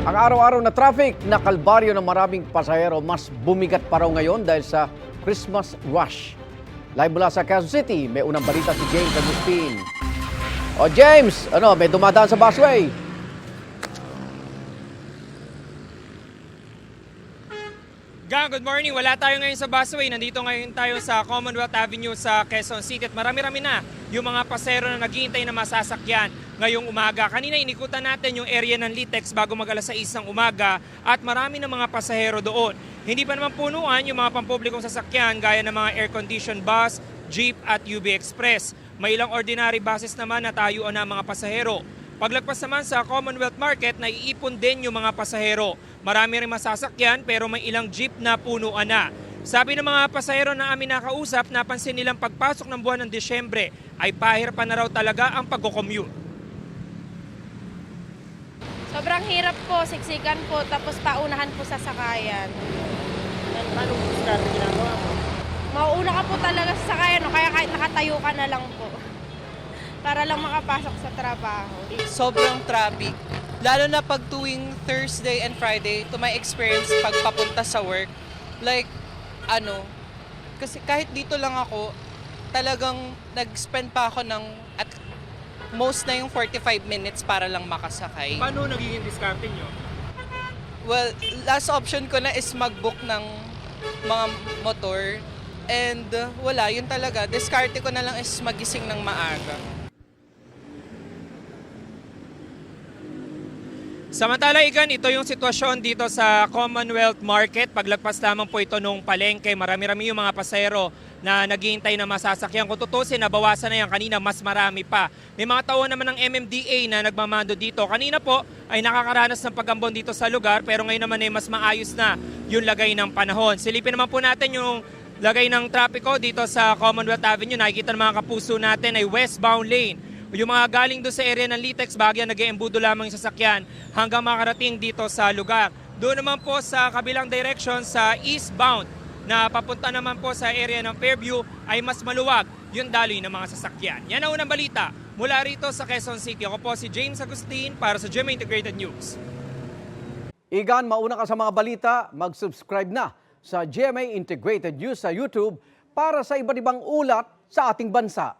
Ang araw-araw na traffic na kalbaryo ng maraming pasahero mas bumigat pa raw ngayon dahil sa Christmas rush. Live mula sa Quezon City, may unang balita si James Agustin. O James, may dumadaan sa busway? Good morning. Wala tayo ngayon sa busway. Nandito ngayon tayo sa Commonwealth Avenue sa Quezon City at marami-rami na yung mga pasahero na naghihintay na masasakyan ngayong umaga. Kanina inikutan natin yung area ng Litex bago mag-alas 6 ng umaga at marami na mga pasahero doon. Hindi pa naman punuan yung mga pampublikong sasakyan gaya ng mga air-conditioned bus, jeep at UB Express. May ilang ordinary buses naman na tayuan ng mga pasahero. Paglagpas naman sa Commonwealth Market, naiipon din yung mga pasahero. Marami rin masasakyan pero may ilang jeep na punuan na. Sabi ng mga pasahero na amin nakausap, napansin nilang pagpasok ng buwan ng Disyembre ay pahirapan na raw talaga ang pag-commute. Sobrang hirap po, siksikan po, tapos paunahan po sa sakayan. Paano po start ginagawa mo? Mauuna ka po talaga sa sakayan, kaya kahit nakatayo ka na lang po. Para lang makapasok sa trabaho. Sobrang traffic. Lalo na pag tuwing Thursday and Friday, to my experience pag papunta sa work, kasi kahit dito lang ako, talagang nag-spend pa ako ng at most na yung 45 minutes para lang makasakay. Paano nagiging diskarte nyo? Well, last option ko na is mag-book ng mga motor. And wala, yun talaga. Diskarte ko na lang is magising ng maaga. Samantala, Igan, ito yung sitwasyon dito sa Commonwealth Market. Paglagpas lamang po ito nung palengke, marami-rami yung mga pasahero na naghihintay na masasakyan. Kung tutusin, nabawasan na yan kanina, mas marami pa. May mga tao naman ng MMDA na nagmamando dito. Kanina po ay nakakaranas ng pagambon dito sa lugar, pero ngayon naman ay mas maayos na yung lagay ng panahon. Silipin naman po natin yung lagay ng trapiko dito sa Commonwealth Avenue. Nakikita ng mga kapuso natin ay westbound lane. Yung mga galing doon sa area ng Litex, bahagyan nag-eembudo lamang yung sasakyan hanggang makarating dito sa lugar. Doon naman po sa kabilang direction sa eastbound na papunta naman po sa area ng Fairview ay mas maluwag yung daloy ng mga sasakyan. Yan ang unang balita mula rito sa Quezon City. Ako po si James Agustin para sa GMA Integrated News. Igan, mauna ka sa mga balita, mag-subscribe na sa GMA Integrated News sa YouTube para sa iba't ibang ulat sa ating bansa.